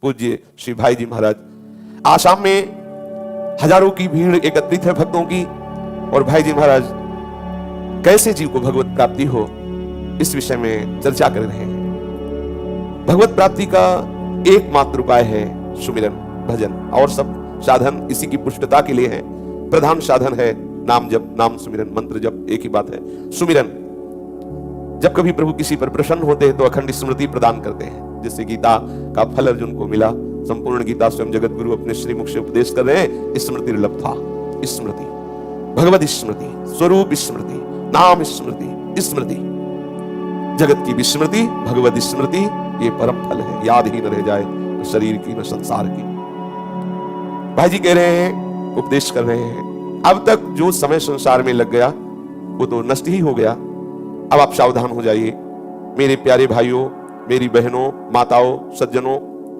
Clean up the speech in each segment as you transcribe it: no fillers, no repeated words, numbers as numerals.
पूज्य श्री भाई जी महाराज। आसाम में हजारों की भीड़ एकत्रित है भक्तों की, और भाई जी महाराज कैसे जीव को भगवत प्राप्ति हो इस विषय में चर्चा कर रहे हैं। भगवत प्राप्ति का एकमात्र उपाय है सुमिरन भजन, और सब साधन इसी की पुष्टता के लिए है। प्रधान साधन है नाम जप, नाम सुमिरन, मंत्र जप, एक ही बात है सुमिरन। जब कभी प्रभु किसी पर प्रसन्न होते हैं तो अखंड स्मृति प्रदान करते हैं, जिससे गीता का फल अर्जुन को मिला। संपूर्ण गीता स्वयं जगत गुरु अपने श्रीमुख से उपदेश कर रहे हैं। स्मृति लब्धा, स्मृति, भगवत स्मृति, स्वरूप स्मृति, नाम स्मृति, स्मृति, जगत की विस्मृति, भगवत स्मृति, ये परम फल है। याद ही न रह जाए न शरीर की न संसार की। भाई जी कह रहे हैं, उपदेश कर रहे हैं, अब तक जो समय संसार में लग गया वो तो नष्ट ही हो गया। अब आप सावधान हो जाइए मेरे प्यारे भाइयों, मेरी बहनों, माताओं, सज्जनों।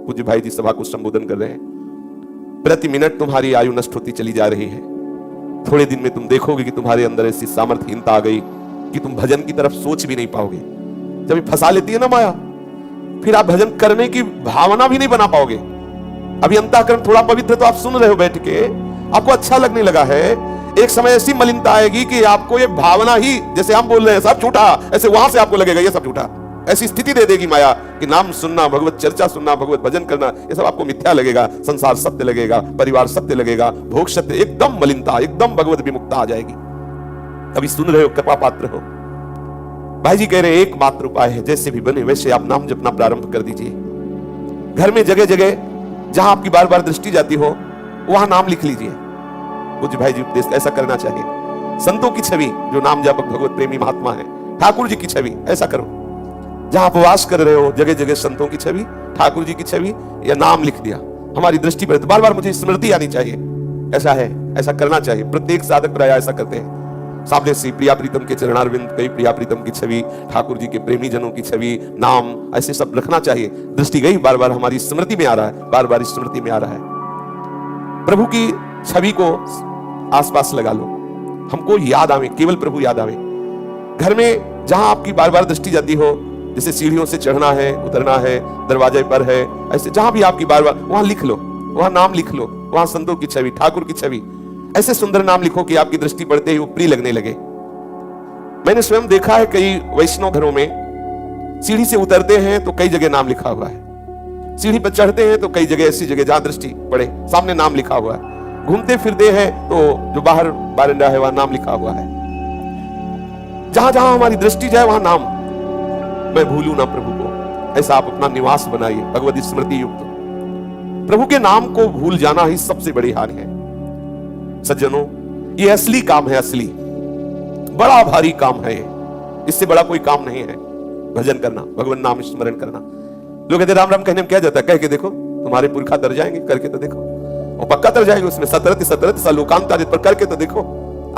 पूज्य भाई जी सभा को संबोधन कर रहे हैं। प्रति मिनट तुम्हारी आयु नष्ट होती चली जा रही है। थोड़े दिन में तुम देखोगे कि तुम्हारे अंदर ऐसी सामर्थ्यहीनता आ गई कि तुम भजन की तरफ सोच भी नहीं पाओगे। जब ये फंसा लेती है ना माया, फिर आप भजन करने की भावना भी नहीं बना पाओगे। अभी अंतःकरण थोड़ा पवित्र तो आप सुन रहे हो बैठ के, आपको अच्छा लगने लगा है। एक समय ऐसी मलिनता आएगी कि आपको ये भावना ही, जैसे हम बोल रहे हैं सब झूठा, ऐसे वहां से आपको लगेगा ये सब झूठा। ऐसी स्थिति दे देगी माया कि नाम सुनना, भगवत चर्चा सुनना, भगवत भजन करना, ये सब आपको मिथ्या लगेगा। संसार सत्य लगेगा, परिवार सत्य लगेगा, भोग सत्य, एकदम मलिनता, एकदम भगवत विमुक्ता आ जाएगी। अभी सुन रहे हो, कृपा पात्र हो। भाई जी कह रहे हैं एकमात्र उपाय है, जैसे भी बने वैसे आप नाम जपना प्रारंभ कर दीजिए। घर में जगह जगह जहां आपकी बार बार दृष्टि जाती हो वहां नाम लिख लीजिए। पूज्य भाई जी उपदेश ऐसा करना चाहिए। संतों की छवि, जो नाम जापक भगवत प्रेमी महात्मा है, ठाकुर जी की छवि, ऐसा करो। जहां आप वास कर रहे हो जगह जगह संतों की छवि, ठाकुर जी की छवि, या नाम लिख दिया। हमारी दृष्टि पर बार बार मुझे स्मृति आनी चाहिए। ऐसा है, ऐसा करना चाहिए। प्रत्येक साधक प्राय ऐसा करते हैं। सामने से प्रिया प्रीतम के चरणारविंद, कई प्रिया प्रीतम की छवि, ठाकुर जी के प्रेमी जनों की छवि, नाम, ऐसे सब रखना चाहिए। दृष्टि गई, बार बार हमारी स्मृति में आ रहा है, बार बार स्मृति में आ रहा है। प्रभु की छवि को आसपास लगा लो, हमको याद आवे, केवल प्रभु याद आवे। घर में जहां आपकी बार बार दृष्टि जाती हो, जैसे सीढ़ियों से चढ़ना है, उतरना है, दरवाजे पर है, ऐसे जहां भी आपकी बार बार, वहां लिख लो, वहां नाम लिख लो, वहां संतों की छवि, ठाकुर की छवि, ऐसे सुंदर नाम लिखो कि आपकी दृष्टि पड़ते ही वो प्रिय लगने लगे। मैंने स्वयं देखा है, कई वैष्णव घरों में सीढ़ी से उतरते हैं तो कई जगह नाम लिखा हुआ है, सीढ़ी पर चढ़ते हैं तो कई जगह ऐसी जगह जहां दृष्टि पड़े सामने नाम लिखा हुआ है, घूमते फिरते हैं तो जो बाहर बारंडा है वहां नाम लिखा हुआ है। जहां जहां हमारी दृष्टि जाए वहां नाम, मैं भूलूं ना प्रभु को, ऐसा आप अपना निवास बनाइए भगवत स्मृति युक्त। प्रभु के नाम को भूल जाना ही सबसे बड़ी हानि है। सज्जनों, ये असली काम है, असली बड़ा भारी काम है। इससे बड़ा कोई काम नहीं है भजन करना, भगवान नाम स्मरण करना। लोग कहते राम राम कहने में क्या जाता है, कह के देखो तुम्हारे पुरखा तर जाएंगे, करके तो देखो, और पक्का तर जाएंगे उसमें। सतरत सतरत सलोकांतारित पर करके तो देखो,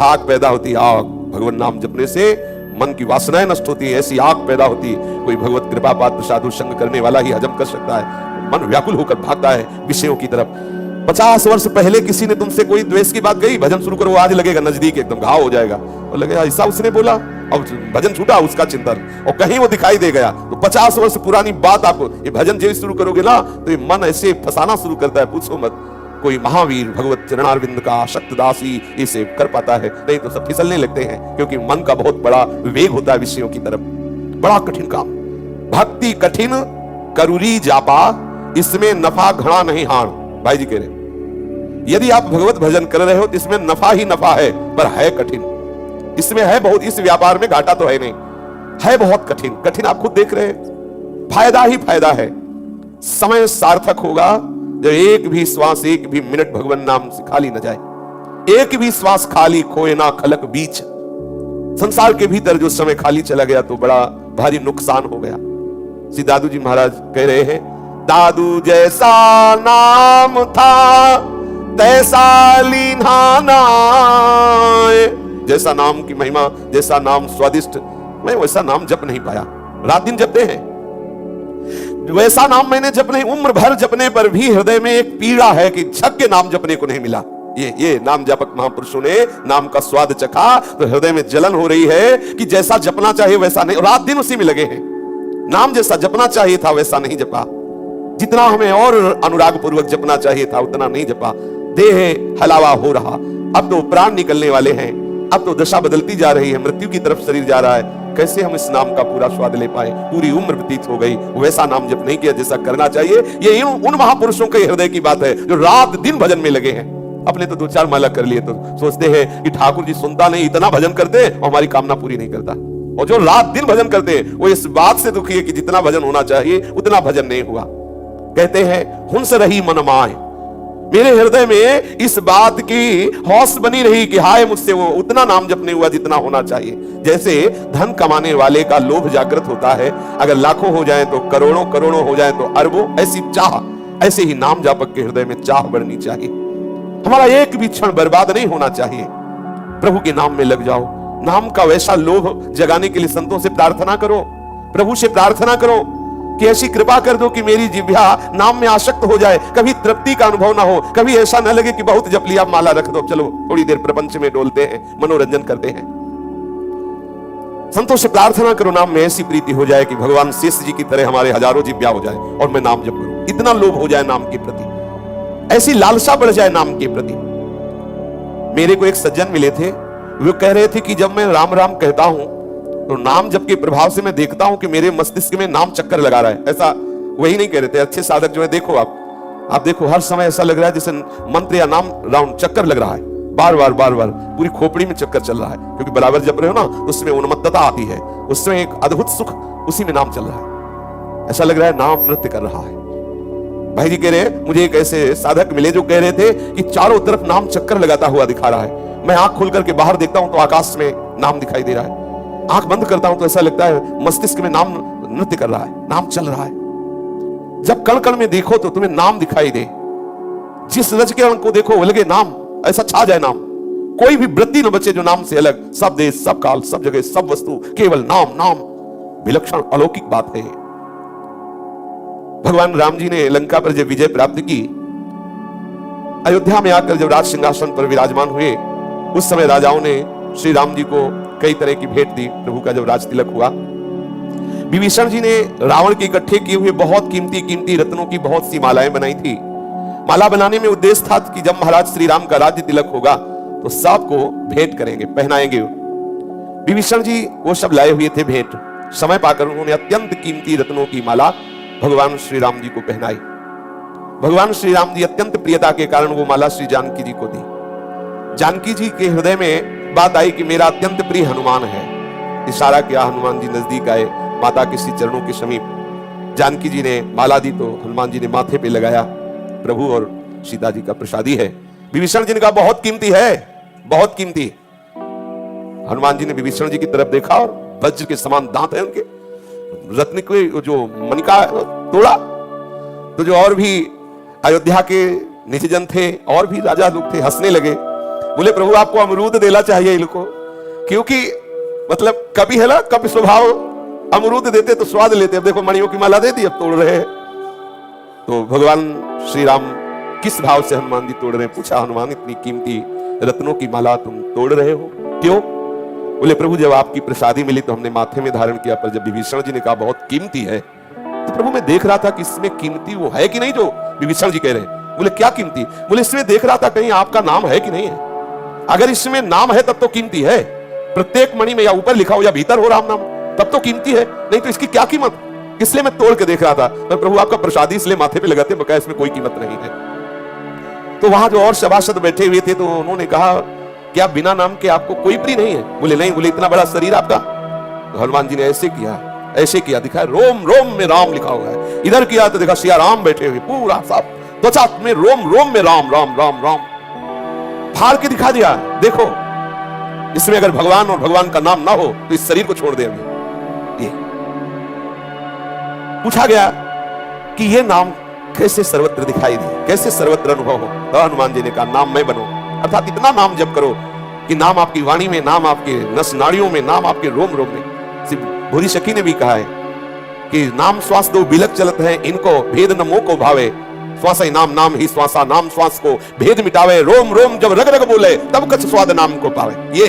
आग पैदा होती है। आग भगवान नाम जपने से मन की वासनाएं नष्ट होती है, ऐसी आग पैदा होती है। कोई भगवत कृपा पात्र साधु संग करने वाला ही हजम कर सकता है। मन व्याकुल होकर भागता है विषयों की तरफ। 50 वर्ष पहले किसी ने तुमसे कोई द्वेष की बात कही, भजन शुरू करो, आज लगेगा नजदीक एकदम घाव हो जाएगा, और लगेगा ऐसा उसने बोला, अब भजन छूटा उसका चिंतन, और कहीं वो दिखाई दे गया तो 50 वर्ष पुरानी बात आपको, ये भजन जब शुरू करोगे ना तो ये मन ऐसे फंसाना शुरू करता है, पूछो मत। कोई महावीर भगवत चरणारविंद का आसक्त दासी इसे कर पाता है, नहीं तो सब फिसलने लगते हैं, क्योंकि मन का बहुत बड़ा वेग होता है विषयों की तरफ। बड़ा कठिन काम, भक्ति कठिन करूरी जापा, इसमें नफा घड़ा नहीं हार। भाई जी कह रहे यदि आप भगवत भजन कर रहे हो तो इसमें नफा ही नफा है, पर है कठिन। इसमें है बहुत, इस व्यापार में घाटा तो है नहीं, है बहुत कठिन। कठिन आप खुद देख रहे हैं, फायदा ही फायदा है। समय सार्थक होगा जब एक भी श्वास, एक भी मिनट भगवान नाम से खाली न जाए। एक भी श्वास खाली खोए ना खलक बीच। संसार के भीतर जो समय खाली चला गया तो बड़ा भारी नुकसान हो गया। श्री दादू जी महाराज कह रहे हैं, दादू जैसा नाम था तैसा लीना नाय। जैसा नाम की महिमा, जैसा नाम स्वादिष्ट, मैं वैसा नाम जप नहीं पाया। रात दिन जपते हैं, वैसा नाम मैंने जप नहीं, उम्र भर जपने पर भी हृदय में एक पीड़ा है कि छक के नाम जपने को नहीं मिला। ये नाम जापक महापुरुषों ने नाम का स्वाद चखा तो हृदय में जलन हो रही है कि जैसा जपना चाहिए वैसा नहीं, रात दिन उसी में लगे हैं। नाम जैसा जपना चाहिए था वैसा नहीं जपा। जितना हमें और अनुराग पूर्वक जपना चाहिए था उतना नहीं जपा। देह हलावा हो रहा, अब तो प्राण निकलने वाले हैं, अब तो दशा बदलती जा रही है, मृत्यु की तरफ शरीर जा रहा है। कैसे हम इस नाम का पूरा स्वाद ले पाए? पूरी उम्र व्यतीत हो गई, वैसा नाम जप नहीं किया जैसा करना चाहिए। ये उन महापुरुषों के हृदय की बात है जो रात दिन भजन में लगे हैं। अपने तो 2-4 माला कर लिए तो सोचते हैं कि ठाकुर जी सुनता नहीं, इतना भजन करते और हमारी कामना पूरी नहीं करता। और जो रात दिन भजन करते हैं वो इस बात से दुखी है कि जितना भजन होना चाहिए उतना भजन नहीं हुआ। कहते हैं हुंस रही मन माए, मेरे हृदय में इस बात की हौस बनी रही कि हाय मुझसे वो उतना नाम जप नहीं हुआ जितना होना चाहिए। जैसे धन कमाने वाले का लोभ जागृत होता है, अगर लाखों हो जाए तो करोड़ों, करोड़ों हो जाए तो अरबों, ऐसी चाह, ऐसे ही नाम जापक के हृदय में चाह बढ़नी चाहिए। हमारा एक भी क्षण बर्बाद नहीं होना चाहिए। प्रभु के नाम में लग जाओ। नाम का वैसा लोभ जगाने के लिए संतों से प्रार्थना करो, प्रभु से प्रार्थना करो कि ऐसी कृपा कर दो कि मेरी जिह्वा नाम में आसक्त हो जाए, कभी तृप्ति का अनुभव ना हो, कभी ऐसा न लगे कि बहुत जप लिया माला रख दो, चलो थोड़ी देर प्रपंच में डोलते हैं, मनोरंजन करते हैं। संतों से प्रार्थना करो नाम में ऐसी प्रीति हो जाए कि भगवान शेष जी की तरह हमारे हजारों जिह्वा हो जाए और मैं नाम जप करूं। इतना लोभ हो जाए नाम के प्रति, ऐसी लालसा बढ़ जाए नाम के प्रति। मेरे को एक सज्जन मिले थे, वो कह रहे थे कि जब मैं राम राम कहता हूं तो नाम जप के प्रभाव से मैं देखता हूं कि मेरे मस्तिष्क में नाम चक्कर लगा रहा है। ऐसा वही नहीं कह रहे थे, अच्छे साधक जो है देखो आप देखो हर समय ऐसा लग रहा है जैसे मंत्र या नाम राउंड चक्कर लग रहा है, बार बार पूरी खोपड़ी में चक्कर चल रहा है, क्योंकि बराबर जप रहे हो ना, उसमें उन्मत्तता आती है, उसमें एक अद्भुत सुख उसी में नाम चल रहा है। ऐसा लग रहा है नाम नृत्य कर रहा है। भाई जी कह रहे हैं मुझे एक ऐसे साधक मिले जो कह रहे थे कि चारों तरफ नाम चक्कर लगाता हुआ दिखा रहा है। मैं आंख खोल करके बाहर देखता हूं तो आकाश में नाम दिखाई दे रहा है, आंख बंद करता हूं तो ऐसा लगता है मस्तिष्क में नाम नृत्य कर रहा है, नाम चल रहा है। जब कण कण में देखो तो तुम्हें नाम दिखाई दे, जिस रज के अंक को देखो वो लगे नाम, ऐसा छा जाए नाम, कोई भी वृत्ति न बचे जो नाम से अलग। सब देश, सब काल, सब जगह, सब वस्तु, केवल नाम नाम, विलक्षण अलौकिक बात है। भगवान राम जी ने लंका पर जब विजय प्राप्त की, अयोध्या में आकर जब राज सिंहासन पर विराजमान हुए, उस समय राजाओं ने श्री राम जी को कई तरह की भेंट दी। प्रभु का जब राज तिलक हुआ, विभीषण जी ने रावण के इकट्ठे किए हुए बहुत कीमती कीमती रत्नों की बहुत सी मालाएं बनाई थी। माला बनाने में उद्देश्य था कि जब महाराज श्री राम का राज्य तिलक होगा तो सबको भेंट करेंगे, पहनाएंगे। विभीषण जी वो सब लाए हुए थे भेंट। समय पाकर उन्होंने अत्यंत कीमती रत्नों की माला भगवान श्री राम जी को पहनाई। भगवान श्री राम जी अत्यंत प्रियता के कारण वो माला श्री जानकी जी को दी। जानकी जी के हृदय में बात आई कि मेरा अत्यंत प्रिय हनुमान है। इशारा किया, हनुमान जी नजदीक आए, माता के श्री चरणों के समीप। जानकी जी ने माला दी तो हनुमान जी ने माथे पे लगाया। प्रभु और सीता जी का प्रसादी है। विभीषण जी ने कहा बहुत कीमती है, बहुत कीमती। हनुमान जी ने विभीषण जी की तरफ देखा और वज्र के समान दांत है उनके, रत्न के जो मणिका तोड़ा। तो जो और भी अयोध्या के निजजन थे और भी राजा लोग थे, हंसने लगे, बोले प्रभु आपको अमरूद देना चाहिए इनको, क्योंकि मतलब कभी है ना, कभी स्वभाव अमरूद देते तो स्वाद लेते, अब देखो मणियों की माला दे दी, अब तोड़ रहे हैं। तो भगवान श्री राम किस भाव से हनुमान जी तोड़ रहे हैं? पूछा, हनुमान इतनी कीमती रत्नों की माला तुम तोड़ रहे हो, क्यों? बोले प्रभु जब आपकी प्रसादी मिली तो हमने माथे में धारण किया, पर जब विभीषण जी ने कहा बहुत कीमती है, तो प्रभु मैं देख रहा था कि इसमें कीमती वो है कि नहीं जो विभीषण जी कह रहे हैं। बोले क्या कीमती? बोले इसमें देख रहा था कहीं आपका नाम है कि नहीं है। अगर इसमें नाम है तब तो कीमती है, प्रत्येक मणि में या ऊपर लिखा हो या भीतर हो राम नाम, तब तो कीमती है, नहीं तो इसकी क्या कीमत? इसलिए मैं तोड़ के देख रहा था। मैं प्रभु आपका प्रसादी इसलिए माथे पे लगाते, बकाया इसमें कोई कीमत नहीं है। तो वहां जो और सभासद बैठे हुए थे तो उन्होंने कहा क्या बिना नाम के आपको कोई प्रिय नहीं है? बोले नहीं। बोले इतना बड़ा शरीर आपका? तो हनुमान जी ने ऐसे किया, दिखा रोम रोम में राम लिखा हुआ है। इधर किया तो देखा सिया राम बैठे हुए, पूरा साफ त्वचा में रोम रोम में राम राम राम राम फाड़ के दिखा दिया। देखो इसमें अगर भगवान और भगवान का नाम ना हो तो इस शरीर को छोड़ दे। अभी ये पूछा गया कि ये नाम कैसे सर्वत्र दिखाई दे, कैसे सर्वत्र अनुभव हो? तो हनुमान जी ने कहा नाम मैं बनो, अर्थात इतना नाम जप करो कि नाम आपकी वाणी में, नाम आपके नस नाड़ियों में, नाम आपके रोम रोम में। भूरी सखी ने भी कहा है कि नाम श्वास दो बिलक चलत है, इनको भेद न मोह को भावे, श्वास ही नाम नाम ही श्वासा, नाम श्वास को भेद मिटावे, रोम रोम जब रग रग बोले तब कछ स्वाद नाम को पावे। ये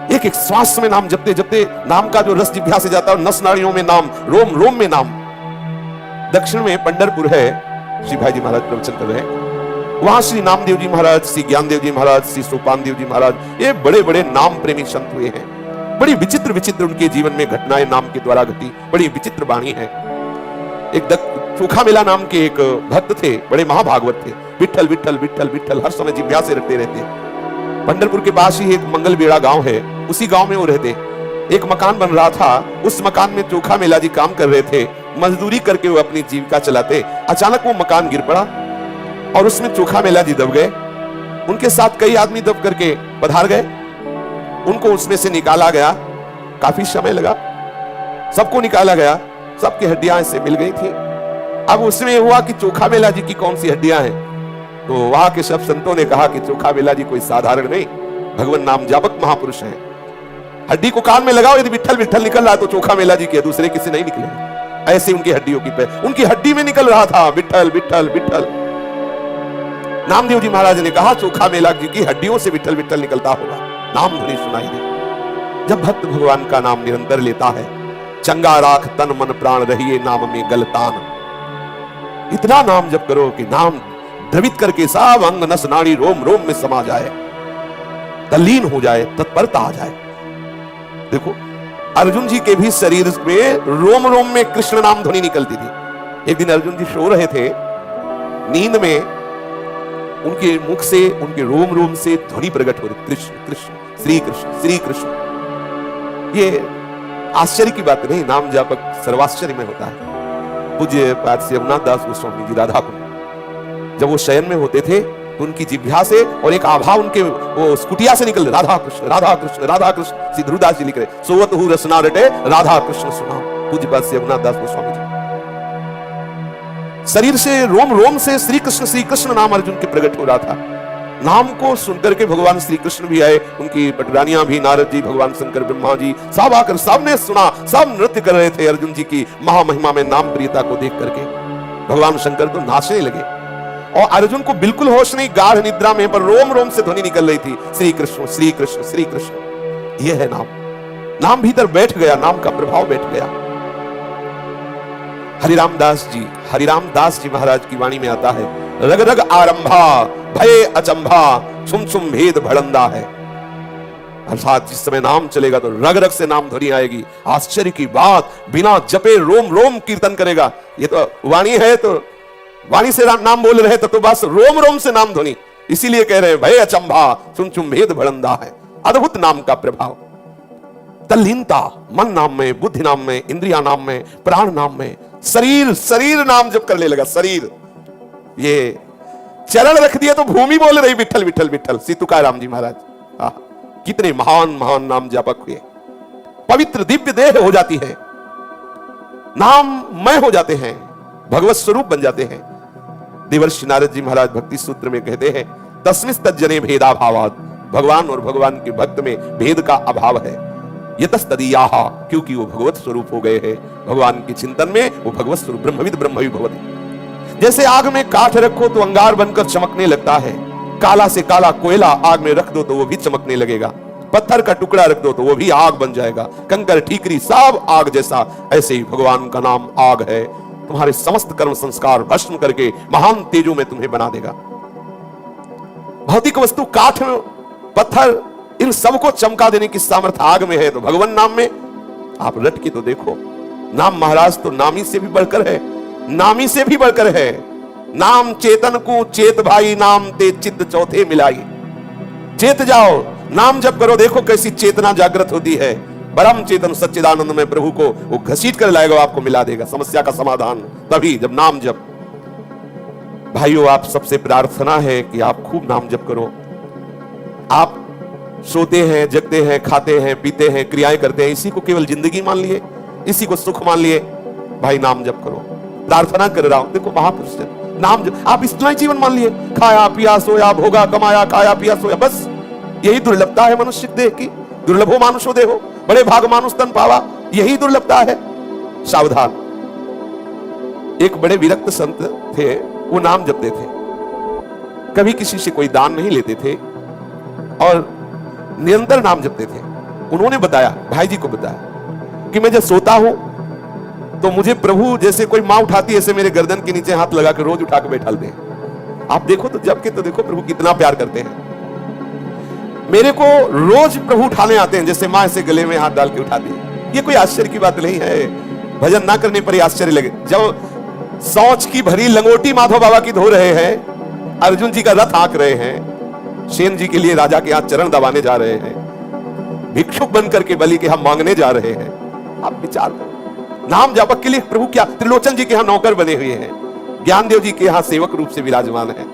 एक एक श्वास में नाम जपते जपते नाम का जो रस जिह्वा से जाता है, नस नाड़ियों में नाम, रोम रोम में नाम, दक्षिण में पंढरपुर है, श्री भाई जी महाराज प्रवचन कर रहे हैं। वहां श्री नामदेव जी महाराज, श्री ज्ञानदेव जी महाराज, श्री सोपान देव जी महाराज, ये बड़े बड़े नाम प्रेमी संत हुए हैं। बड़ी विचित्र विचित्र उनके जीवन में घटनाएं नाम के द्वारा घटी, बड़ी विचित्र वाणी है। एक चोखा मेला नाम के एक भक्त थे, बड़े महाभागवत थे। विठल विठल विठल विठल हर समय जिभ्या से रटते रहते। पंढरपुर के पास ही एक मंगल बेड़ा गांव है, उसी गांव में वो रहते। एक मकान बन रहा था, उस मकान में चोखा मेला जी काम कर रहे थे। मजदूरी करके वो अपनी जीविका चलाते। अचानक वो मकान गिर पड़ा और उसमें चोखा मेला जी दब गए। उनके साथ कई आदमी दब करके पधार गए। उनको उसमें से निकाला गया, काफी समय लगा, सबको निकाला गया, सबकी हड्डियां इससे मिल गई थी। अब उसमें हुआ कि चोखा मेला जी की कौन सी हड्डियां हैं, तो वहां के सब संतों ने कहा कि चोखा मेला जी कोई साधारण नहीं, भगवान नाम जापक महापुरुष हैं। हड्डी को कान में लगाओ, यदि विठल विठल निकल रहा है तो चोखा मेला जी के, दूसरे किसी नहीं निकलेगा। ऐसे उनकी हड्डियों की उनकी हड्डी में निकल रहा था विठल विठल विठल। नामदेव जी महाराज ने कहा चोखा मेला जी की हड्डियों से विठल विठल निकलता होगा, नाम ध्वनि सुनाई दे। जब भक्त भगवान का नाम निरंतर लेता है, चंगा राख तन मन प्राण रहिए नाम में गलतान। इतना नाम जप करो कि नाम द्रवित करके सब अंग नस नाड़ी रोम रोम में समा जाए, तल्लीन हो जाए, तत्परता आ जाए। देखो अर्जुन जी के भी शरीर में रोम रोम में कृष्ण नाम ध्वनि निकलती थी। एक दिन अर्जुन जी सो रहे थे, नींद में उनके मुख से, उनके रोम रोम से ध्वनि प्रकट हो रही, कृष्ण कृष्ण श्री कृष्ण श्री कृष्ण। ये आश्चर्य की बात नहीं, नाम जापक सर्वाश्चर्य में होता है। पूज्य पाद से रघुनाथ दास गोस्वामी जी राधा कुंड, जब वो शयन में होते थे तो उनकी जिह्वा से और एक आभा उनके वो स्कुटिया से निकल, राधा कृष्ण राधा कृष्ण राधा कृष्ण। श्री ध्रुवदास जी लिख रहे, सोवत हूँ रसना रटे राधा कृष्ण सुना। पूज्य पाद से रघुनाथ दास गोस्वामी जी। शरीर से रोम रोम से श्री कृष्ण नाम अर्जुन के प्रकट हो रहा था। नाम को सुनकर के भगवान श्री कृष्ण भी आए, उनकी पटरानियां भी, नारद जी, भगवान शंकर, ब्रह्मा जी, सब आकर सबने सुना, सब नृत्य कर रहे थे अर्जुन जी की महामहिमा में नाम प्रियता को देख करके। भगवान शंकर तो नाचने लगे और अर्जुन को बिल्कुल होश नहीं, गाढ़ निद्रा में, पर रोम रोम से ध्वनि निकल रही थी, श्री कृष्ण श्री कृष्ण श्री कृष्ण। यह है नाम। नाम भीतर बैठ गया, नाम का प्रभाव बैठ गया। हरिराम दास जी महाराज की वाणी में आता है, रग रग आरंभा भय अचंभा छुम छुम भेद भड़ंदा है। अर्थात जिस समय नाम चलेगा तो रग रग से नाम ध्वनि आएगी। आश्चर्य की बात, बिना जपे रोम रोम कीर्तन करेगा। ये तो वाणी है, तो वाणी से नाम बोल रहे तो बस रोम रोम से नाम ध्वनि। इसीलिए कह रहे हैं भय अचंभा छुम छुम भेद भड़ंदा है। अद्भुत नाम का प्रभाव, तल्लीनता मन नाम में, बुद्धि नाम में, इंद्रिया नाम में, प्राण नाम में, शरीर नाम जब करने लगा। शरीर ये चरण रख दिया तो भूमि बोल रही विठल विठल विठल। श्री तुकाराम जी महाराज कितने महान महान नाम जापक हुए। पवित्र दिव्य देह हो जाती है, नाममय हो जाते हैं, भगवत स्वरूप बन जाते हैं। देवर्षि नारद जी महाराज भक्ति सूत्र में कहते हैं, तस्मिस् तज्जने भेदा भावात्, भगवान और भगवान के भक्त में भेद का अभाव है। यतस्तदीयाः, क्योंकि वो भगवत स्वरूप हो गए हैं। भगवान के चिंतन में वो भगवत स्वरूप, ब्रह्मविद ब्रह्मवि भवति। जैसे आग में काठ रखो तो अंगार बनकर चमकने लगता है, काला से काला कोयला आग में रख दो तो वो भी चमकने लगेगा, पत्थर का टुकड़ा रख दो तो वो भी आग बन जाएगा, कंकर ठीकरी सब आग जैसा। ऐसे ही भगवान का नाम आग है, तुम्हारे समस्त कर्म संस्कार भस्म करके महान तेजों में तुम्हें बना देगा। भौतिक वस्तु काठ, पत्थर, इन सबको चमका देने की सामर्थ्य आग में है, तो भगवान नाम में आप रट के तो देखो। नाम महाराज तो नामी से भी बढ़कर है, नामी से भी बढ़कर है। नाम चेतन को चेत भाई, नाम ते चित्त चौथे मिलाई। चेत जाओ, नाम जप करो, देखो कैसी चेतना जागृत होती है। परम चेतन सच्चिदानंद में प्रभु को वो घसीट कर लाएगा, आपको मिला देगा समस्या का समाधान, तभी जब नाम जप। भाइयों, आप सबसे प्रार्थना है कि आप खूब नाम जप करो। आप सोते हैं, जगते हैं, खाते हैं, पीते हैं, क्रियाएं करते हैं, इसी को केवल जिंदगी मान लिए, इसी को सुख मान लिए। भाई नाम जप करो। प्रार्थना कर रहा हूं, देखो महापुरुष नाम जप, आप इतना ही जीवन मान लिए, खाया पिया सोया, भोगा कमाया, खाया पिया सोया, बस यही दुर्लभता है मनुष्य देह की। दुर्लभो मानुषो देहो, बड़े भाग मानुष तन पावा, यही दुर्लभता है। सावधान। एक बड़े विरक्त संत थे, वो नाम जपते थे, कभी किसी से कोई दान नहीं लेते थे और निरंतर नाम जपते थे। उन्होंने बताया, भाई जी को बताया कि मैं जब सोता हूं तो मुझे प्रभु जैसे कोई माँ उठाती है, ऐसे मेरे गर्दन के नीचे हाथ लगा कर रोज उठा के बैठा दे। आप देखो तो जब के तो देखो प्रभु कितना प्यार करते हैं। मेरे को रोज प्रभु उठाने आते हैं, जैसे माँ ऐसे गले में हाथ डाल के उठाती है। ये कोई आश्चर्य की बात नहीं है, भजन ना करने पर ही आश्चर्य लगे। जब सोच की भरी लंगोटी माधव बाबा की धो रहे हैं, अर्जुन जी का रथ हाँक रहे हैं, सेन जी के लिए राजा के हाथ चरण दबाने जा रहे हैं, भिक्षुक बनकर के बलि के हम मांगने जा रहे हैं, आप विचार करो। नाम जापक के लिए प्रभु क्या त्रिलोचन जी के यहाँ नौकर बने हुए हैं, ज्ञानदेव जी के यहाँ सेवक रूप से विराजमान है।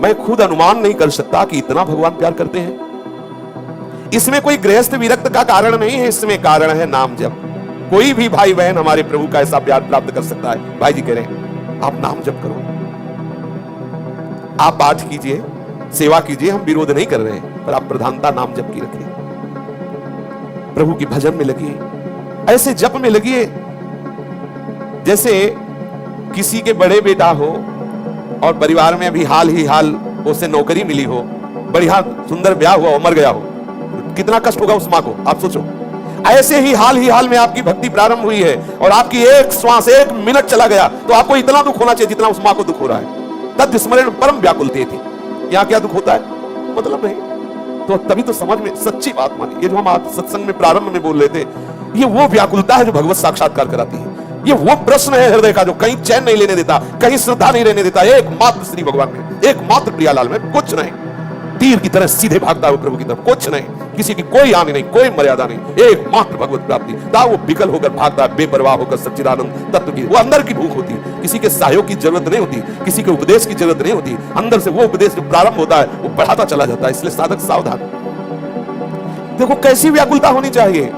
मैं खुद अनुमान नहीं कर सकता कि इतना भगवान प्यार करते हैं। इसमें कोई गृहस्थ विरक्त का कारण नहीं है, इसमें कारण है नाम जप। कोई भी भाई बहन हमारे प्रभु का ऐसा प्यार प्राप्त कर सकता है। भाई जी कह रहे हैं आप नाम जप करो, आप पाठ कीजिए, सेवा कीजिए, हम विरोध नहीं कर रहे हैं, पर आप प्रधानता नाम जप की रखिए। प्रभु की भजन में लगिए, ऐसे जप में लगिए जैसे किसी के बड़े बेटा हो और परिवार में अभी हाल ही हाल उसे नौकरी मिली हो, बढ़िया सुंदर ब्याह हुआ हो, मर गया हो, कितना कष्ट होगा उस मां को, आप सोचो। ऐसे ही हाल में आपकी भक्ति प्रारंभ हुई है और आपकी एक श्वास, एक मिनट चला गया, तो आपको इतना दुख होना चाहिए जितना उस मां को दुख हो रहा है। तद स्मरण परम व्याकुलते थी। यहाँ क्या दुख होता है, मतलब नहीं, तो तभी तो समझ में सच्ची बात मानी। ये जो हम आज सत्संग में प्रारंभ में बोल रहे थे, ये वो व्याकुलता है जो भगवत साक्षात्कार कराती है। ये वो प्रश्न है हृदय का जो कहीं चैन नहीं लेने देता, कहीं श्रद्धा नहीं रहने देता। एकमात्र श्री भगवान में, एकमात्र प्रियालाल में, कुछ नहीं। तीर की तरह सीधे भागता है प्रभु की तरफ, कुछ नहीं, किसी की कोई हानि नहीं, कोई मर्यादा नहीं, एकमात्र भगवत प्राप्ति। ता वो विकल होकर भागता है, बेपरवाह होकर सच्चिदानंद तत्व की। वो अंदर की भूख होती है, किसी के सहयोग की जरूरत नहीं होती, किसी के उपदेश की जरूरत नहीं होती। अंदर से वो उपदेश जो प्रारंभ होता है वो बढ़ाता चला जाता है। इसलिए साधक सावधान। देखो कैसी व्याकुलता होनी चाहिए।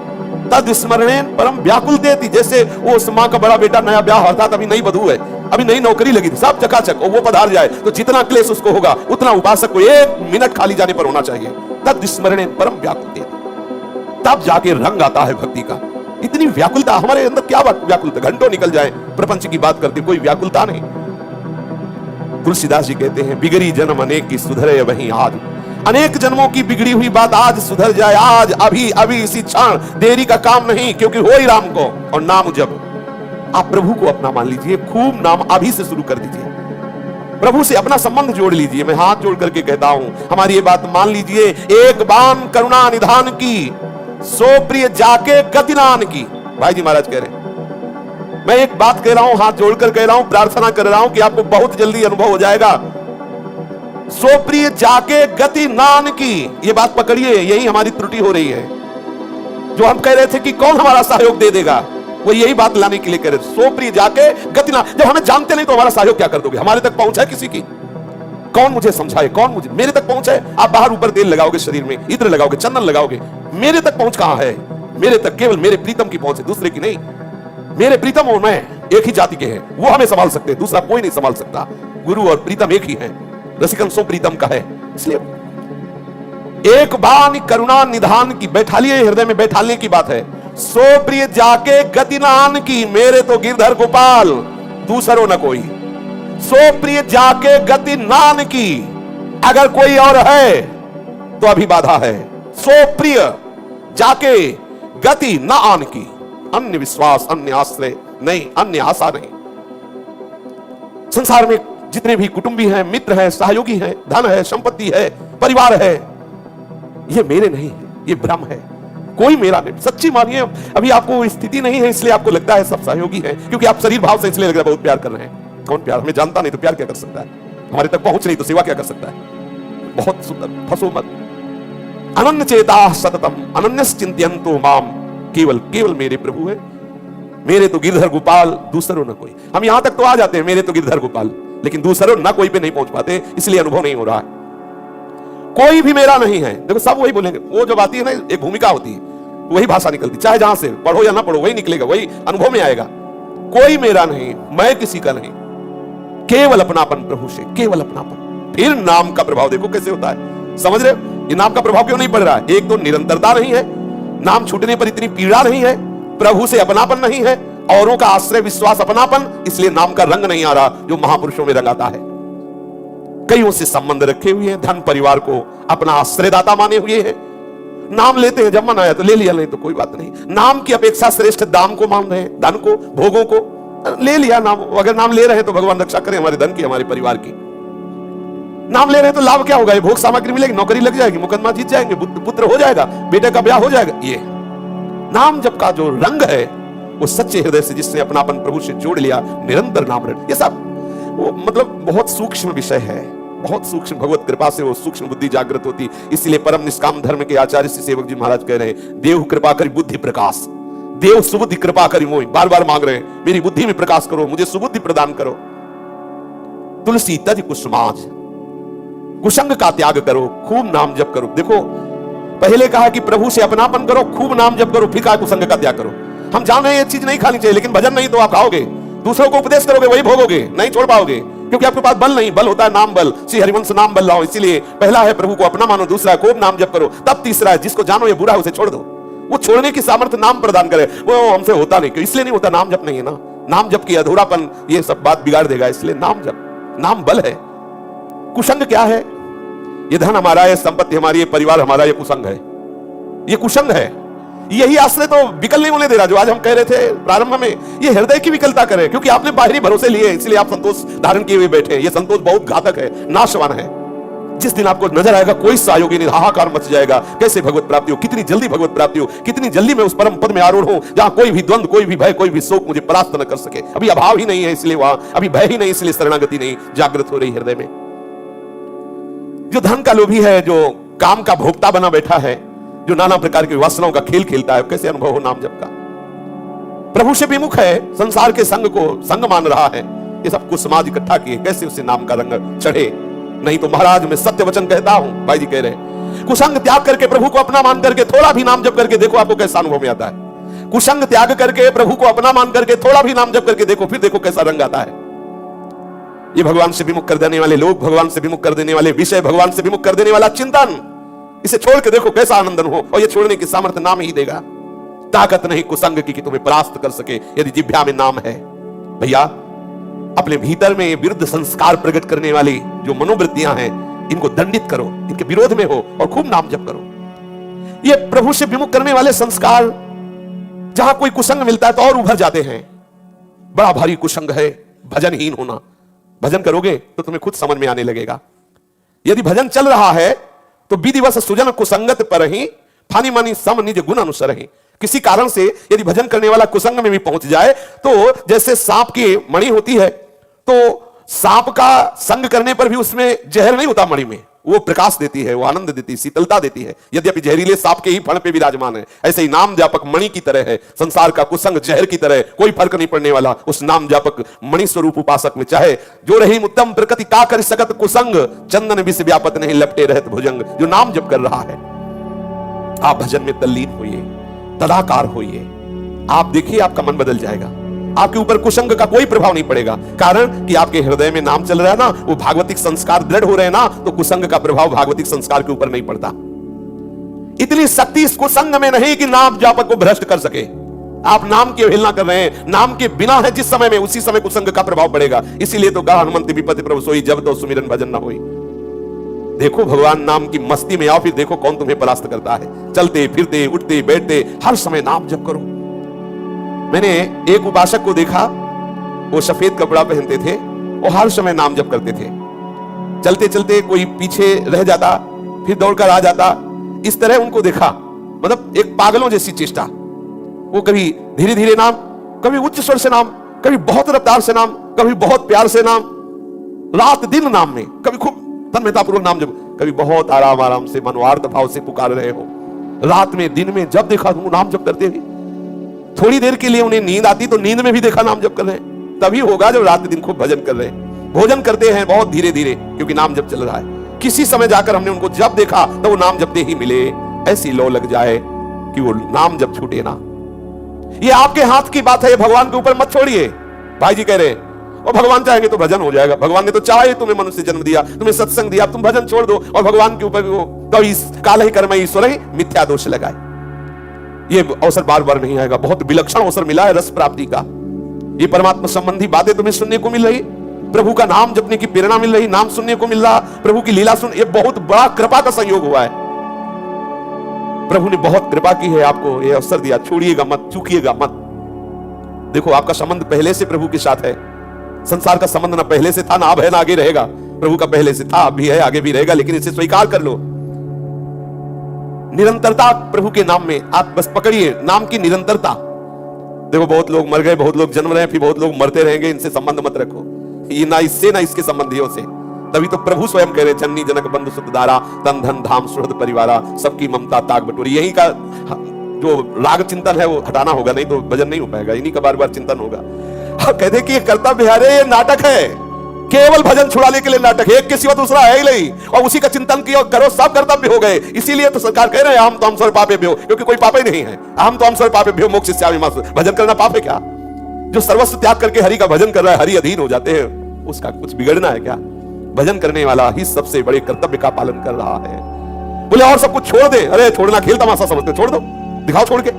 तद स्मरणेन परम व्याकुलते थी। जैसे वो उस मां का बड़ा बेटा नया ब्याह अर्थात अभी नई वधू है, अभी नई नौकरी लगी थी, सब चकाचक, और वो पधार जाए तो जितना क्लेश उसको होगा उतना उपासक को एक मिनट खाली जाने पर होना चाहिए। तद स्मरणेन परम व्याकुलते, तब जाके रंग आता है भक्ति का। इतनी व्याकुलता हमारे अंदर, क्या व्याकुलता, घंटों निकल जाए प्रपंच की बात करते, कोई व्याकुलता नहीं। तुलसीदास जी कहते हैं बिगड़ी जन्म अनेक की सुधरे वहीं आज। अनेक जन्मों की बिगड़ी हुई बात आज सुधर जाए, आज, अभी अभी, इसी क्षण। देरी का काम नहीं, क्योंकि हो ही राम को। और नाम जब आप प्रभु को अपना मान लीजिए, खूब नाम अभी से शुरू कर दीजिए, प्रभु से अपना संबंध जोड़ लीजिए। मैं हाथ जोड़ करके कहता हूं, हमारी ये बात मान लीजिए। एक बान करुणा निधान की, सो प्रिय जाके गतिनान की। भाई जी महाराज कह रहे हैं, मैं एक बात कह रहा हूं, हाथ जोड़कर कह रहा हूं, प्रार्थना कर रहा हूं कि आपको बहुत जल्दी अनुभव हो जाएगा। सो प्रिय जाके गति नान की, ये बात पकड़िए, यही हमारी त्रुटि हो रही है। जो हम कह रहे थे कि कौन हमारा सहयोग दे देगा, वो यही बात लाने के लिए कह रहे। सो प्रिय जाके गति नान। जब हमें जानते नहीं तो हमारा सहयोग क्या कर दोगे? हमारे तक पहुंच है किसी की? कौन मुझे समझाए, कौन मुझे, मेरे तक पहुंच है? आप बाहर ऊपर तेल लगाओगे, शरीर में इत्र लगाओगे, चंदन लगाओगे, मेरे तक पहुंच कहां है? मेरे तक केवल मेरे प्रीतम की पहुंच है, दूसरे की नहीं। मेरे प्रीतम और मैं एक ही जाति के हैं, वो हमें संभाल सकते हैं, दूसरा कोई नहीं संभाल सकता। गुरु और प्रीतम एक ही है, रसिकन सो प्रीतम का है। इसलिए एक बान करुणा निधान की, बैठालिए हृदय में, बैठालने की बात है। सो प्रिय जाके गतिनान की, मेरे तो गिरधर गोपाल, दूसरो न कोई। सो प्रिय जाके गति नान की, अगर कोई और है तो अभी बाधा है। सो प्रिय जाके गति न आन की, अन्य विश्वास, अन्य आश्रय नहीं, अन्य आशा नहीं। संसार में जितने भी कुटुंबी हैं, मित्र हैं, सहयोगी हैं, धन है, संपत्ति है, परिवार है, ये मेरे नहीं है, ये भ्रम है, कोई मेरा नहीं। सच्ची मानिए, अभी आपको स्थिति नहीं है इसलिए आपको लगता है सब सहयोगी हैं, क्योंकि आप शरीर भाव से इसलिए लग रहा है बहुत प्यार कर रहे हैं। कौन प्यार? हमें जानता नहीं तो प्यार क्या कर सकता है? हमारे तक पहुंच नहीं तो सेवा क्या कर सकता है? बहुत सुंदर, फंसो मत। अनन्य चेता सततम अनन्यस चिंत्यन्तो माम, केवल केवल मेरे प्रभु है, मेरे तो गिरधर गोपाल, दूसरों न कोई। हम यहां तक तो आ जाते हैं, मेरे तो गिरधर गोपाल, लेकिन दूसरों ना कोई पे नहीं पहुंच पाते, इसलिए अनुभव नहीं हो रहा है। कोई भी मेरा नहीं है। देखो सब वही बोलेंगे, वो जब आती है ना, एक भूमिका होती है, वही भाषा निकलती, चाहे जहां से पढ़ो या ना पढ़ो, वही निकलेगा, वही अनुभव में आएगा। कोई मेरा नहीं, मैं किसी का नहीं, केवल अपनापन प्रभु से, केवल अपनापन। फिर नाम का प्रभाव देखो कैसे होता है, समझ रहे हो? ये नाम का प्रभाव क्यों नहीं पड़ रहा है? एक तो निरंतरता नहीं है, नाम छूटने पर इतनी पीड़ा नहीं है, प्रभु से अपनापन नहीं है, औरों का आश्रय विश्वास अपनापन, इसलिए नाम का रंग नहीं आ रहा जो महापुरुषों में रंग आता है। कईयों से संबंध रखे हुए हैं, धन परिवार को अपना आश्रयदाता माने हुए हैं, नाम लेते हैं, जब मन आया तो ले लिया, नहीं तो कोई बात नहीं। नाम की अपेक्षा श्रेष्ठ दाम को मान रहे हैं, धन को, भोगों को। ले लिया नाम, अगर नाम ले रहे हैं तो भगवान रक्षा करें हमारे धन की, हमारे परिवार की। नाम ले रहे हैं तो लाभ क्या होगा? ये भोग सामग्री मिलेगी, नौकरी लग जाएगी, मुकदमा जीत जाएंगे, पुत्र हो जाएगा, बेटे का ब्याह हो जाएगा। ये नाम जप का जो रंग है वो सच्चे हृदय से जिसने अपनापन प्रभु से जोड़ लिया, निरंतर नाम रट, ये सब वो मतलब बहुत सूक्ष्म विषय है, बहुत सूक्ष्म। भगवत कृपा से वो सूक्ष्म बुद्धि जागृत होती। इसलिए परम निष्काम धर्म के आचार्य श्री सेवक जी महाराज कह रहे हैं, देव कृपा करी बुद्धि प्रकाश, देव सुबुद्धि कृपा करी मोहि। बार बार मांग रहे हैं, मेरी बुद्धि में प्रकाश करो, मुझे सुबुद्धि प्रदान करो। तुलसी तज कुसुमाज, कुसंग का त्याग करो, खूब नाम जप करो। देखो पहले कहा कि प्रभु से अपनापन करो, खूब नाम जप करो, फिर कहा कुसंग का त्याग करो। हम जान रहे हैं ये चीज नहीं खानी चाहिए, लेकिन भजन नहीं तो आप खाओगे, दूसरों को उपदेश करोगे वही भोगोगे, नहीं छोड़ पाओगे, क्योंकि आपके पास बल नहीं। बल होता है नाम बल, श्री हरिवंश नाम बल लाओ। इसीलिए पहला है प्रभु को अपना मानो, दूसरा खूब नाम जप करो, तब तीसरा है जिसको जानो ये बुरा है उसे छोड़ दो। वो छोड़ने की सामर्थ्य नाम प्रदान करे, वो हमसे होता नहीं, क्यों? इसलिए नहीं होता, नाम जप नहीं है ना। नाम जप की अधूरापन ये सब बात बिगाड़ देगा, इसलिए नाम जप, नाम बल है। कुसंग क्या है? ये धन हमारा है, संपत्ति हमारी है, परिवार हमारा, ये कुसंग है, ये कुसंग है। यही आश्रय तो विकल नहीं होने दे रहा, जो आज हम कह रहे थे प्रारंभ में, ये हृदय की विकलता करे, क्योंकि आपने बाहरी भरोसे लिए, इसलिए आप संतोष धारण किए हुए बैठे हैं। ये संतोष बहुत घातक है, नाशवान है। जिस दिन आपको नजर आएगा कोई सहयोगी नहीं, हाहाकार मच जाएगा, कैसे भगवत प्राप्ति हो, कितनी जल्दी भगवत प्राप्ति हो, कितनी जल्दी मैं उस परम पद में आरूढ़ हूं जहां कोई भी द्वंद, कोई भी भय, कोई भी शोक मुझे परास्त न कर सके। अभी अभाव ही नहीं है, इसलिए वहां अभी भय ही नहीं, इसलिए शरणागति नहीं जागृत हो रही हृदय में। जो धन का लोभी है, जो काम का भोक्ता बना बैठा है, जो नाना प्रकार की वासनाओं का खेल खेलता है, कैसे अनुभव हो नाम जप का? प्रभु से विमुख है, संसार के संग को संग मान रहा है, ये सब कुछ समाज इकट्ठा किए, कैसे उसे नाम का रंग चढ़े? नहीं तो महाराज मैं सत्य वचन कहता हूं, भाई जी कह रहे हैं, कुसंग त्याग करके प्रभु को अपना मान करके थोड़ा भी नाम जप करके देखो आपको कैसा अनुभव में आता है। कुसंग त्याग करके प्रभु को अपना मान करके थोड़ा भी नाम जप करके देखो, फिर देखो कैसा रंग आता है। ये भगवान से विमुख कर देने वाले लोग, भगवान से विमुख कर देने वाले विषय, भगवान से विमुख कर देने वाला चिंतन, इसे छोड़ के देखो कैसा आनंदन हो। और ये छोड़ने की सामर्थ्य नाम ही देगा। ताकत नहीं कुसंग की कि तुम्हें परास्त कर सके, यदि जिह्वा में नाम है। भैया अपने भीतर में विरुद्ध संस्कार प्रकट करने वाली जो मनोवृत्तियां हैं, इनको दंडित करो, इनके विरोध में हो और खूब नाम जप करो। ये प्रभु से विमुख करने वाले संस्कार, जहां कोई कुसंग मिलता है तो और उभर जाते हैं। बड़ा भारी कुसंग है भजनहीन होना। भजन करोगे तो तुम्हें खुद समझ में आने लगेगा। यदि भजन चल रहा है तो विधिवश सुजन कुसंगत पर ही फानी मानी सम निज गुण अनुसर ही। किसी कारण से यदि भजन करने वाला कुसंग में भी पहुंच जाए, तो जैसे सांप की मणि होती है, तो सांप का संग करने पर भी उसमें जहर नहीं होता मणि में, वो प्रकाश देती है, वो आनंद देती है, शीतलता देती है, यद्यपि जहरीले सांप के ही फण पे विराजमान है। ऐसे ही नाम जापक मणि की तरह है, संसार का कुसंग जहर की तरह, कोई फर्क नहीं पड़ने वाला उस नाम जापक मणि स्वरूप उपासक में। चाहे जो रही उत्तम प्रकृति का कर सकत कुसंग, चंदन विष व्यापत नहीं लपटे रहत भुजंग। जो नाम जप कर रहा है, आप भजन में तल्लीन होइए, तदाकार होइए, आप देखिए आपका मन बदल जाएगा। आपके ऊपर कुसंग का कोई प्रभाव नहीं पड़ेगा, कारण कि आपके हृदय में नाम चल रहा है ना, वो भागवतिक संस्कार दृढ़ हो रहे हैं ना, तो कुसंग का प्रभाव भागवतिक संस्कार के ऊपर नहीं पड़ता। इतनी शक्ति इस कुसंग में नहीं कि नाम जापक को भ्रष्ट कर सके। आप नाम की अवहेलना कर रहे हैं, नाम के बिना है जिस समय में, उसी समय कुसंग का प्रभाव पड़ेगा। इसीलिए तो कहा हनुमंत विपत्ति प्रभु सोई, जब तो सुमिरन भजन ना होई। देखो भगवान नाम की मस्ती में आओ, फिर देखो कौन तुम्हें परास्त करता है। चलते फिरते उठते बैठते हर समय नाम जप करो। मैंने एक उपासक को देखा, वो सफेद कपड़ा पहनते थे, वो हर समय नाम जप करते थे। चलते चलते कोई पीछे रह जाता, फिर दौड़कर आ जाता, इस तरह उनको देखा, मतलब एक पागलों जैसी चेष्टा। वो कभी धीरे धीरे नाम, कभी उच्च स्वर से नाम, कभी बहुत रफ्तार से नाम, कभी बहुत प्यार से नाम, रात दिन नाम में, कभी खूब तन्मयतापूर्वक नाम जप, कभी बहुत आराम आराम से मनोआर्त भाव से पुकार रहे हो। रात में दिन में जब देखा तुम नाम जप करते हुए। थोड़ी देर के लिए उन्हें नींद आती तो नींद में भी देखा नाम जप कर रहे हैं, तभी होगा जब रात दिन खूब भजन कर रहे हैं। भोजन करते हैं बहुत धीरे धीरे, क्योंकि नाम जप चल रहा है। किसी समय जाकर हमने उनको जब देखा तो वो नाम जपते ही मिले। ऐसी लो लग जाए कि वो नाम जप छूटे ना। ये आपके हाथ की बात है, भगवान के ऊपर मत छोड़िए। भाई जी कह रहे हैं और भगवान चाहेंगे तो भजन हो जाएगा। भगवान ने तो चाहे तुम्हें मनुष्य जन्म दिया, तुम्हें सत्संग दिया, तुम भजन छोड़ दो और भगवान के ऊपर तो इस काल ही कर्म ईश्वर ही मिथ्या दोष लगाए। ये अवसर बार बार नहीं आएगा। बहुत विलक्षण अवसर मिला है रस प्राप्ति का। ये परमात्मा संबंधी बातें तुम्हें सुनने को मिल रही, प्रभु का नाम जपने की प्रेरणा मिल रही, नाम सुनने को मिल रहा, प्रभु की लीला सुन, ये बहुत बड़ा कृपा का संयोग हुआ है। प्रभु ने बहुत कृपा की है, आपको यह अवसर दिया, छोड़िएगा मत, चूकिएगा मत। देखो आपका संबंध पहले से प्रभु के साथ है। संसार का संबंध ना पहले से था, ना अब है, ना आगे रहेगा। प्रभु का पहले से था, अब भी है, आगे भी रहेगा, लेकिन इसे स्वीकार कर लो। निरंतरता प्रभु के नाम में, आप बस पकड़िए नाम की निरंतरता। देखो बहुत लोग मर गए, बहुत लोग जन्म रहे हैं, फिर बहुत लोग मरते रहेंगे, इनसे संबंध मत रखो। ये ना इससे ना इसके संबंधियों से। तभी तो प्रभु स्वयं कह रहे, जननी जनक बंधु सुत दारा, तन धन धाम सुहृद परिवारा, सबकी ममता ताक बटोरी। यही का जो राग चिंतन है वो हटाना होगा, नहीं तो भजन नहीं हो पाएगा। इन्हीं का बार बार चिंतन होगा। कहते कि ये कर्तव्य बिहारे, ये नाटक है, केवल भजन छुड़ाने के लिए नाटक है, एक के सिवा दूसरा है ही नहीं, और उसी का चिंतन किया करो, सब कर्तव्य हो गए। इसीलिए तो सरकार कह रहे हैं हम तो हम स्वर पापे भ्यो, क्योंकि कोई पाप ही नहीं है। हम तो हम स्वर पापे भ्यो मोक्ष से भजन करना पाप है क्या? जो सर्वस्व त्याग करके हरि का भजन कर रहा है, हरि अधीन हो जाते हैं, उसका कुछ बिगड़ना है क्या? भजन करने वाला ही सबसे बड़े कर्तव्य का पालन कर रहा है। बोले और सब कुछ छोड़ दे, अरे छोड़ना खेल तमाशा समझते, छोड़ दो, दिखाओ छोड़ के,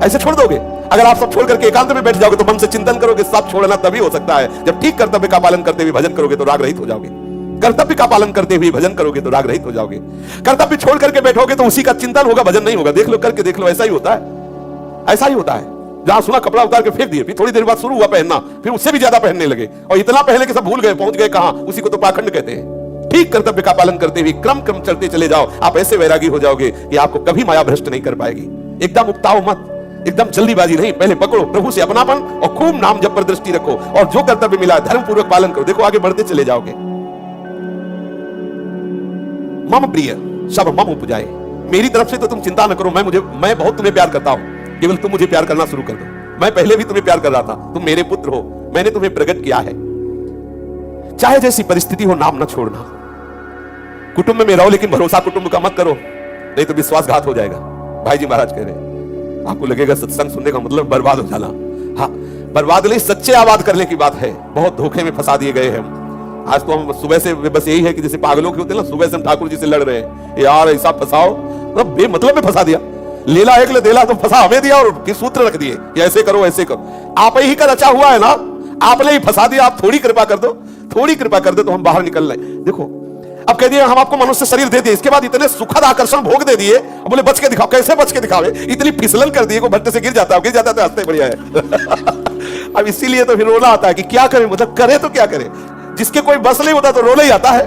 ऐसे छोड़ दोगे? अगर आप सब छोड़ करके एकांत में बैठ जाओगे तो मन से चिंतन करोगे, सब छोड़ना तभी हो सकता है जब ठीक कर्तव्य का पालन करते हुए भजन करोगे तो राग रहित हो जाओगे। कर्तव्य का पालन करते हुए भजन करोगे तो राग रहित हो जाओगे। कर्तव्य छोड़ करके बैठोगे तो उसी का चिंतन होगा, भजन नहीं होगा। देख लो, करके देख लो, ऐसा ही होता है, ऐसा ही होता है। जहां सुना कपड़ा उतार के फेंक दिए, फिर थोड़ी देर बाद शुरू हुआ पहनना, फिर उससे भी ज्यादा पहनने लगे, और इतना पहले कि सब भूल गए, पहुंच गए कहां, उसी को तो पाखंड कहते हैं। ठीक कर्तव्य का पालन करते हुए क्रम क्रम चलते चले जाओ, आप ऐसे वैरागी हो जाओगे कि आपको कभी माया भ्रष्ट नहीं कर पाएगी। एकदम उकताओ मत, एकदम जल्दीबाजी नहीं, पहले पकड़ो प्रभु से अपनापन और खूब नाम जप पर दृष्टि रखो, और जो कर्तव्य मिला धर्म पूर्वक पालन करो। देखो आगे बढ़ते चले जाओगे। मम प्रिय सब मम उपजाए, मेरी तरफ से तो तुम चिंता न करो, मैं बहुत तुम्हें प्यार करता हूं, केवल तुम मुझे प्यार करना शुरू कर दो। मैं पहले भी तुम्हें प्यार कर रहा था, तुम मेरे पुत्र हो, मैंने तुम्हें प्रकट किया है। चाहे जैसी परिस्थिति हो, नाम न छोड़ना। कुटुंब में रहो लेकिन भरोसा कुटुंब का मत करो, नहीं तो विश्वासघात हो जाएगा। भाई जी महाराज कह रहे, आपको लगेगा सत्संग सुनने का मतलब बर्बाद हो जाना। हाँ, बर्बाद नहीं, सच्चे आबाद करने की बात है। बहुत धोखे में फंसा दिए गए हैं। आज तो हम सुबह से बस यही है कि जैसे पागलों के होते हैं ना, सुबह से हम ठाकुर जी से लड़ रहे हैं, यार ऐसा फंसाओ, मतलब बेमतलब में फंसा दिया, लेला एक ले देला तो फंसा हमें दिया, और फिर सूत्र रख दिए कि ऐसे करो ऐसे करो। आप ही का रचा हुआ है ना, आपने ही फंसा दिया। आप थोड़ी कृपा कर दो, थोड़ी कृपा कर दो तो हम बाहर निकल रहे। देखो अब कह दिए हम आपको मनुष्य शरीर दे दिए, इसके बाद इतने सुखद आकर्षण भोग दे दिए, बोले बच के दिखाओ। कैसे बच के दिखावे? इतनी फिसलन कर दिए, को भट्टे से गिर जाता है, गिर जाता तो हंसते बढ़िया है। अब इसीलिए तो फिर रोना आता है कि क्या करें, मतलब करे तो क्या करें। जिसके कोई बस नहीं होता तो रोना ही आता है,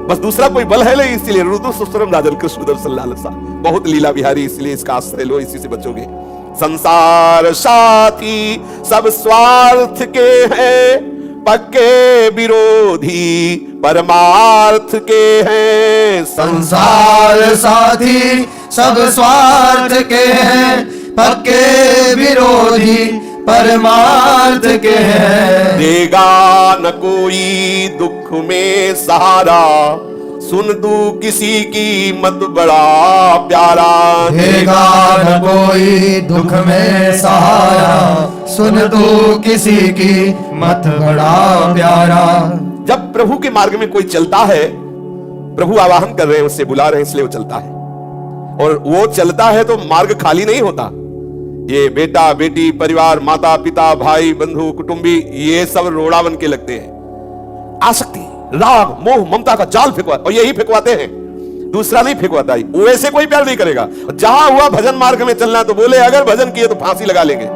बस दूसरा कोई बल है नहीं। इसीलिए रुदु सुस्तरम राजन कृष्ण दर्शन लालसा, बहुत लीला बिहारी, इसलिए इसका आश्रय लो, इसी से बचोगे। संसार साथी सब स्वार्थ के हैं, पक्के विरोधी परमार्थ के हैं। संसार साथी सब स्वार्थ के हैं, पक्के विरोधी परमार्थ के हैं। देगा न कोई दुख में सहारा, सुन तू किसी की मत बड़ा प्यारा। देगा न कोई दुख में सहारा, सुन तू किसी की मत बड़ा प्यारा। जब प्रभु के मार्ग में कोई चलता है, प्रभु आवाहन कर रहे हैं, उससे बुला रहे हैं, इसलिए वो चलता है। और वो चलता है तो मार्ग खाली नहीं होता। ये बेटा बेटी परिवार, माता पिता भाई बंधु कुटुंबी, ये सब रोड़ा बन के लगते हैं। आसक्ति राग मोह ममता का जाल फेंकवा, और यही फेंकवाते हैं, दूसरा नहीं फेंकवाता। वैसे कोई प्यार नहीं करेगा। जहां हुआ भजन मार्ग में चलना तो बोले अगर भजन किए तो फांसी लगा लेंगे।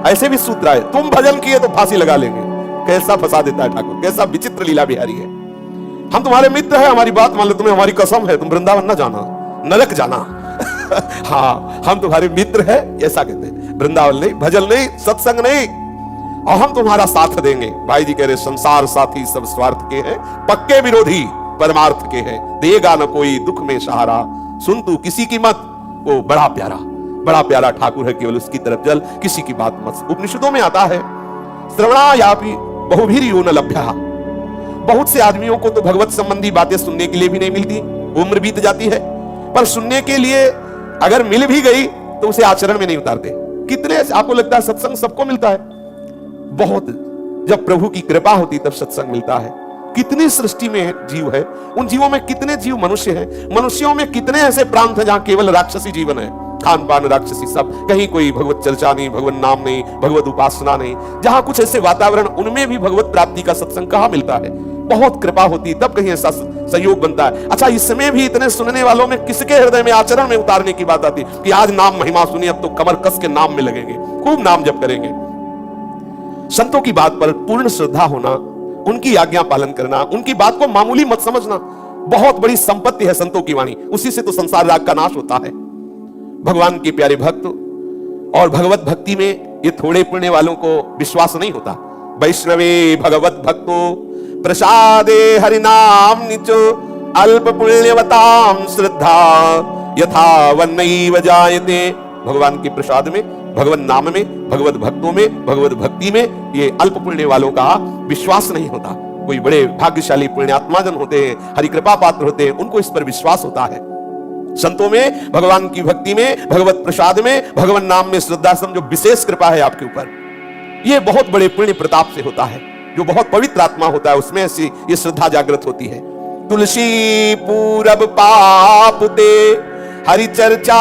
ऐसे भी सूत्र है, तुम भजन किए तो फांसी लगा लेंगे। कैसा फंसा देता है ठाकुर, कैसा विचित्र लीला बिहारी है। हम तुम्हारे मित्र हैं, हमारी बात मान लो, तुम्हें हमारी कसम है, तुम वृंदावन न जाना, नरक जाना। हाँ, हम तुम्हारे मित्र हैं, ऐसा कहते हैं। वृंदावन नहीं, भजन नहीं, सत्संग नहीं, और हम तुम्हारा साथ देंगे। भाई जी कह रहे संसार साथी सब स्वार्थ के हैं, पक्के विरोधी परमार्थ के हैं। देगा न कोई दुख में सहारा, सुन तू किसी की मत। वो बड़ा प्यारा ठाकुर है, केवल उसकी तरफ चल, किसी की बात मत। उपनिषदों में आता है, श्रवणायापि बहुभिर्यो न लभ्यः। बहुत से आदमियों को तो भगवत संबंधी बातें सुनने के लिए भी नहीं मिलती, उम्र बीत जाती है, पर सुनने के लिए अगर मिल भी गई तो उसे आचरण में नहीं उतारते। कितने आपको लगता है सत्संग सबको मिलता है? बहुत, जब प्रभु की कृपा होती तब सत्संग मिलता है। कितनी सृष्टि में जीव है, उन जीवों में कितने जीव मनुष्य हैं, मनुष्यों में कितने ऐसे प्रांत हैं जहां केवल राक्षसी जीवन है, खान पान राक्षसी सब, कहीं कोई भगवत चर्चा नहीं, भगवत नाम नहीं, भगवत उपासना नहीं। जहां कुछ ऐसे वातावरण, उनमें भी भगवत प्राप्ति का सत्संग कहां मिलता है? बहुत कृपा होती है, तब कहीं ऐसा संयोग बनता है। अच्छा, इसमें भी इतने सुनने वालों में किसके हृदय में आचरण में उतारने की बात आती कि आज नाम महिमा सुनी, अब तो कमर कस के नाम में लगेंगे, खूब नाम जप करेंगे। संतों की बात पर पूर्ण श्रद्धा होना, उनकी आज्ञा पालन करना, उनकी बात को मामूली मत समझना, बहुत बड़ी संपत्ति है संतों की वाणी। उसी से तो संसार राग का नाश होता है। भगवान के प्यारे भक्त और भगवत भक्ति में ये थोड़े पुण्य वालों को विश्वास नहीं होता। वैष्णवे भगवत भक्तो प्रसादे हरिनाम निचो अल्प पुण्यवताम श्रद्धा यथा वन्नैव जायते। भगवान के प्रसाद में, भगवत नाम में, भगवत भक्तों में, भगवत भक्ति में ये अल्प पुण्य वालों का विश्वास नहीं होता। कोई बड़े भाग्यशाली पुण्यात्माजन होते हैं, हरि कृपा पात्र होते हैं, उनको इस पर विश्वास होता है। संतों में, भगवान की भक्ति में, भगवत प्रसाद में, भगवान नाम में श्रद्धा समझो विशेष कृपा है आपके ऊपर। ये बहुत बड़े पुण्य प्रताप से होता है। जो बहुत पवित्र आत्मा होता है उसमें ऐसी ये श्रद्धा जागृत होती है। तुलसी पूरब पाप ते हरि चर्चा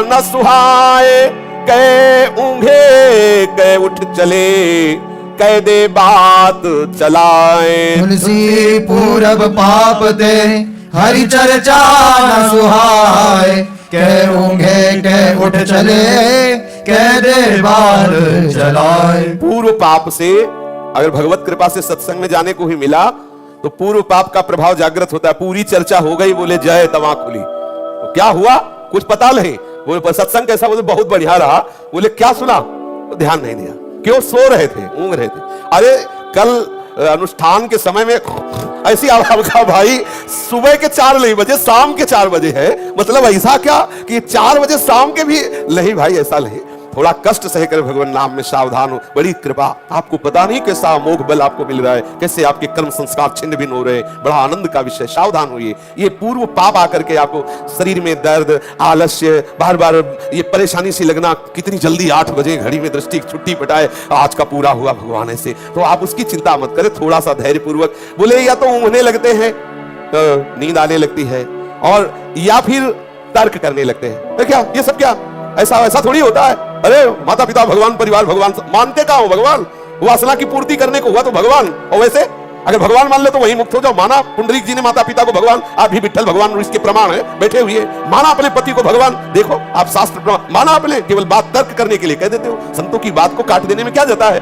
न सुहाए, कै ऊंघे कै उठ चले कह दे बात चलाए। तुलसी पूरब पाप ते हरि चर्चा न सुहाए, कह ऊंघे कह उठ चले कह दे बात चलाए। पूर्व पाप से अगर भगवत कृपा से सत्संग में जाने को ही मिला तो पूर्व पाप का प्रभाव जागृत होता है। पूरी चर्चा हो गई, बोले जय तवा खुली, तो क्या हुआ कुछ पता नहीं। बोले सत्संग कैसा, बोले बहुत बढ़िया रहा। बोले क्या सुना, तो ध्यान नहीं दिया, क्यों सो रहे थे, ऊँघ रहे थे। अरे कल अनुष्ठान के समय में ऐसी आवाज का भाई, सुबह के 4 नहीं बजे, शाम के 4 बजे है। मतलब ऐसा क्या कि 4 बजे शाम के भी नहीं भाई, ऐसा नहीं। थोड़ा कष्ट सहकर भगवान नाम में सावधान हो, बड़ी कृपा। आपको पता नहीं कैसा अमोघ बल आपको मिल रहा है, कैसे आपके कर्म संस्कार छिन्न भिन्न हो रहे हैं, बड़ा आनंद का विषय। सावधान होइए। ये पूर्व पाप आकर के आपको शरीर में दर्द, आलस्य, बार बार ये परेशानी सी लगना, कितनी जल्दी 8 बजे घड़ी में दृष्टि छुट्टी पटाए, आज का पूरा हुआ भगवान ऐसे, तो आप उसकी चिंता मत करें। थोड़ा सा धैर्य पूर्वक बोले, या तो ऊँघने लगते हैं, नींद आने लगती है, और या फिर तर्क करने लगते हैं। क्या ये सब क्या ऐसा थोड़ी होता है। अरे माता पिता भगवान, परिवार भगवान, मानते का हो भगवान, वासना की पूर्ति करने को हुआ तो भगवान। और वैसे अगर भगवान मान ले तो वही मुक्त हो जाओ। माना पुंडरीक जी ने माता पिता को भगवान, आप भी विठ्ठल भगवान इसके प्रमाण है बैठे हुए। माना अपने पति को भगवान, देखो आप शास्त्र प्रमाण माना अपने, केवल बात तर्क करने के लिए कह देते हो। संतों की बात को काट देने में क्या जाता है।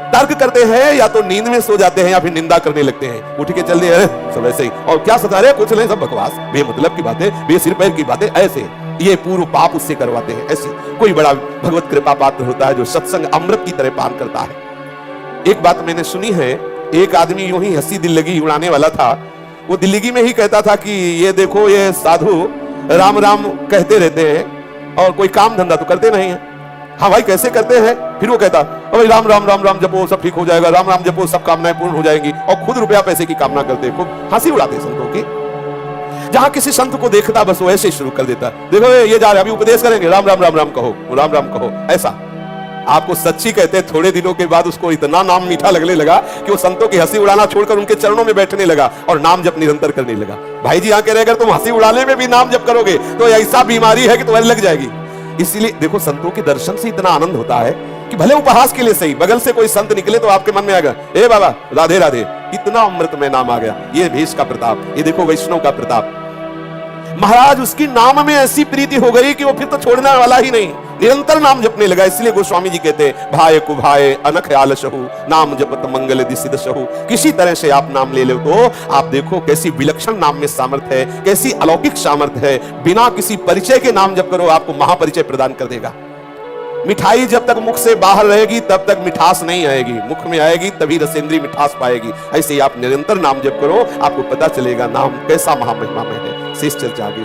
तर्क करते हैं या तो नींद में सो जाते हैं या फिर निंदा करने लगते हैं, उठ के चल दिए सब ऐसे ही। और क्या सता रहे, कुछ नहीं, सब बकवास, बेमतलब की बातें, बेसिर पैर की बातें, ऐसे ये पूर्व पाप उससे करवाते हैं। ऐसे कोई बड़ा भगवत कृपा पात्र होता है जो सत्संग अमृत की तरह पान करता है। एक बात मैंने सुनी है, एक आदमी यूं ही हंसी दिल्लगी उड़ाने वाला था। वो दिल्लगी में ही कहता था कि ये देखो ये साधु राम राम कहते रहते हैं और कोई काम धंधा तो करते नहीं है। हाँ भाई कैसे करते हैं। फिर वो कहता भाई राम राम राम राम जपो सब ठीक हो जाएगा, राम राम जपो सब कामनाएं पूर्ण हो जाएंगी, और खुद रुपया पैसे की कामना करते, खूब हंसी उड़ाते संतों की। जहां किसी संत को देखता बस वो ऐसे शुरू कर देता, देखो ये जा रहे अभी उपदेश करेंगे, राम राम राम राम कहो, राम राम कहो। ऐसा आपको सच्ची कहते हैं, थोड़े दिनों के बाद उसको इतना नाम मीठा लगने लगा कि वो संतों की हंसी उड़ाना छोड़कर उनके चरणों में बैठने लगा और नाम जप निरंतर करने लगा। भाई जी आके अगर तुम हंसी उड़ाने में भी नाम जप करोगे तो ऐसा बीमारी है कि तुम्हारी लग जाएगी। इसीलिए देखो संतों के दर्शन से इतना आनंद होता है कि भले उपहास के लिए सही, बगल से कोई संत निकले तो आपके मन में आएगा, ए बाबा राधे राधे, इतना अमृत में नाम आ गया। ये भेष का प्रताप, ये देखो वैष्णव का प्रताप। महाराज उसकी नाम में ऐसी प्रीति हो गई कि वो फिर तो छोड़ने वाला ही नहीं, निरंतर नाम जपने लगा। इसलिए गोस्वामी जी कहते हैं, भाय कुभाए अनख आलसहु नाम जपत मंगल दिसिदसहु। किसी तरह से आप नाम ले लो तो आप देखो कैसी विलक्षण नाम में सामर्थ्य है, कैसी अलौकिक सामर्थ्य है। बिना किसी परिचय के नाम जप करो, आपको महापरिचय प्रदान कर देगा। मिठाई जब तक मुख से बाहर रहेगी तब तक मिठास नहीं आएगी, मुख में आएगी तभी रसेंद्री मिठास पाएगी। ऐसे ही आप निरंतर नाम जप करो, आपको पता चलेगा नाम कैसा महामहिमा में है। शेष चर्चा आगे।